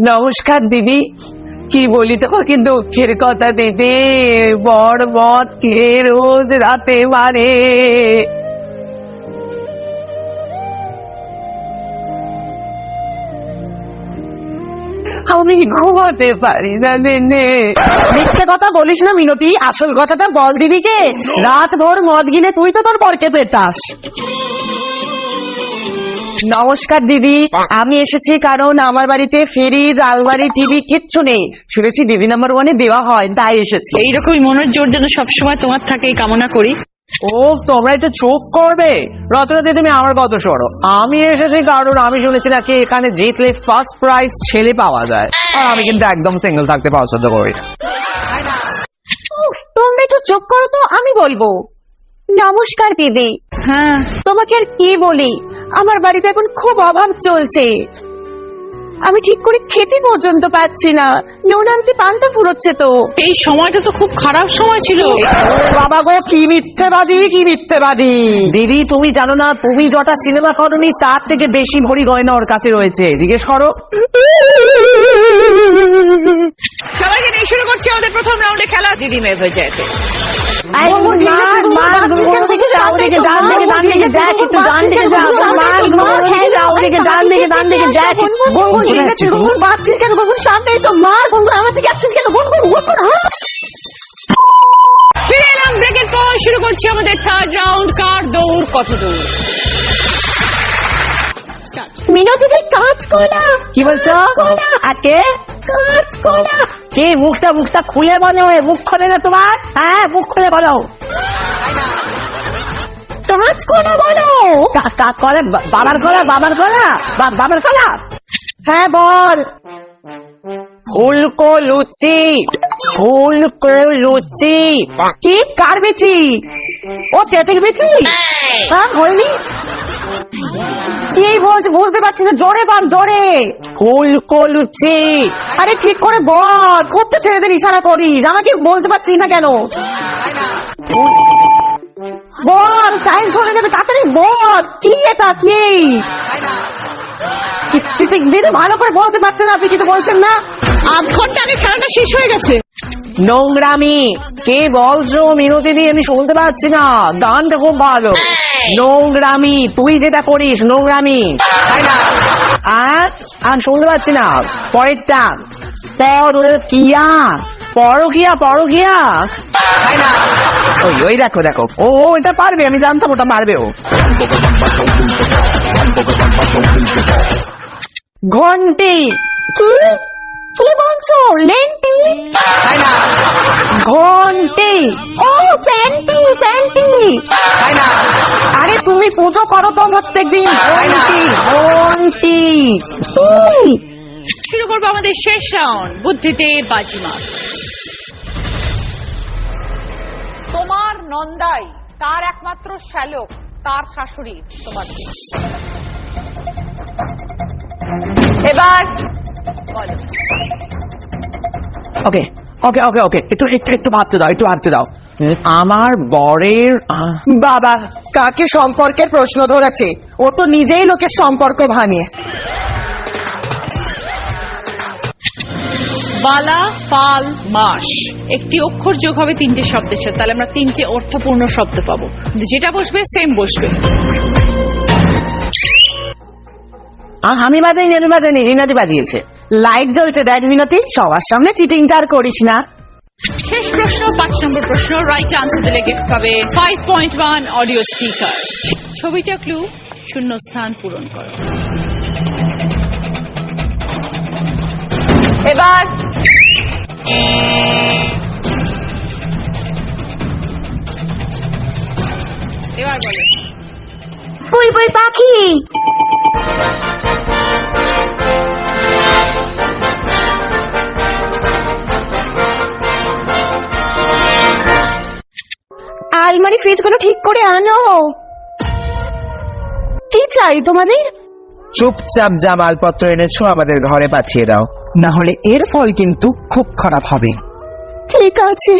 নমস্কার দিদি। কি বলি তোমাকে দুঃখের কথা দিদি, বড় মদ খেয়ে রোজ রাতে মারে। আমি ঘুমাতে পারি না দিনে। মিথ্যে কথা বলিস না মিনতি, আসল কথাটা বল দিদিকে। রাত ভোর মদ গিলে তুই তো তোর বরকে পেটাস। নমস্কার দিদি, আমি এসেছি কারণ আমার বাড়িতে ফ্রিজ, আলমারি, টিভি কিচ্ছু নেই। শুনেছি দিদি নাম্বার 1-এ দেওয়া হয়, তাই এসেছি। এইরকমই মনের জোর যেন সবসময় তোমার থাকে এই কামনা করি। ও তোমরা একটু চুপ করবে। রচনাতে তুমি আমার কত সরো। আমি এসেছি কারণ আমি শুনেছি নাকি এখানে জিতলে ফার্স্ট প্রাইজ ছেলে পাওয়া যায়, আর আমি কিন্তু একদম সিঙ্গেল থাকতে পছন্দ করি না। তোমরা একটু চুপ করো তো, আমি বলবো। নমস্কার দিদি। হ্যাঁ, তোমাকে আর কি বলি, আমার বাড়িতে এখন খুব অভাব চলছে। আমি ঠিক করে খেতে পর্যন্ত পাচ্ছি না, নুন আনতে পান্তা ফুরোচ্ছে তো। এই সময়টা তো খুব খারাপ সময় ছিল। বাবা গো, কি মিথ্যেবাদী, কি মিথ্যেবাদী। দিদি তুমি জানো না, তুমি যটা সিনেমা করনি তার থেকে বেশি ভরি গয়না ওর কাছে রয়েছে। এদিকে সরো। সবাইকে নিয়ে শুরু করছি আমাদের প্রথম রাউন্ডে খেলা। দিদি মেয়ে হয়ে যায়। ফিরে এলাম ব্রেকের পর, শুরু করছি আমাদের থার্ড রাউন্ড। কার দৌড় কত দৌড়। মিনতি কাজ করা। কি বলছো? আকে কাজ করা। কি মুখটা খুলে বলো। মুখ খোলে না তোমার? হ্যাঁ, মুখ খুলে বলো। কাজ করা বলো। কাজ করে বাবার গলা, বাবার গলা, বাবার গলা। হ্যাঁ বল। ফুলকো লুচি, ফুলকো লুচি। কি কার বেচি? ও তেতের বেচি? হ্যাঁ হয়নি। কি বলছে বুঝতে পারছি না, জোরে বল, জোরে। ফুলকো লুচি। আরে ঠিক করে বল, খুব তো ছেলেদের ইশারা করিস, আমাকে বলতে পারছিস না কেন? বল, টাইম চলে যাবে, তাড়াতাড়ি বল। কি এটা কি? দিদি ভালো করে বলতে পারছেন না, আপনি কিছু বলছেন না। আধ ঘন্টা আগে খেলাটা শেষ হয়ে গেছে। নোংরামি। কে বলছো মিনতি দি? আমি শুনতে পাচ্ছি না। গানটা খুব ভালো। নোংরামি, তুই যেটা করিস নোংরামি। আর শুনতে পাচ্ছি না। পরেরটা কিয়া, পরকিয়া, পরকিয়া। ওই দেখো দেখো, ও এটা পারবে, আমি জানতাম ওটা পারবে ও। ঘন্টি। কি বলছো? লেন্টি? ঘন্টি। ও প্যান্টি, প্যান্টি। আরে তুমি পুজো করো তো প্রত্যেকদিন। ঘন্টি, ঘন্টি। শুরু করবো আমাদের শেষ রাউন্ড, বুদ্ধিতে বাজিমাত। তোমার নন্দাই, তার একমাত্র শ্যালক, তার শাশুড়ি তোমার। এবার বলো। ওকে ওকে ওকে ওকে, একটু ভাবতে দাও, একটু ভাবতে দাও। আমার বরের বাবা কাকে সম্পর্কের প্রশ্ন ধরেছে? ও তো নিজেই লোকের সম্পর্ক ভাঙে। বালা, ফাল, মাস, একটি অক্ষর যোগ হবে তিনটে শব্দের সাথে, তাহলে আমরা তিনটে অর্থপূর্ণ শব্দ পাবো। যেটা বসবে সেম বসবে। আমি বাজাইনি, আমি বাজাইনি, রিনাদি বাজিয়েছে। লাইট জ্বলছে দেখ মিনতি, সবার সামনে চিটিংটা আর করিস না। শেষ প্রশ্ন, 5 নম্বর প্রশ্ন। রাইট আনসার দিলে গিফট পাবে 5.1 অডিও স্পিকার। ছবিটা ক্লু, শূন্য স্থান পূরণ করো। এবার বলো। বুলবুল পাখি। আলমারি ফ্রিজ গুলো ঠিক করে আনো। কি চাই তোমাদের? চুপচাপ যা মালপত্র এনেছো আমাদের ঘরে পাঠিয়ে দাও, না হলে এর ফল কিন্তু খুব খারাপ হবে। ঠিক আছে।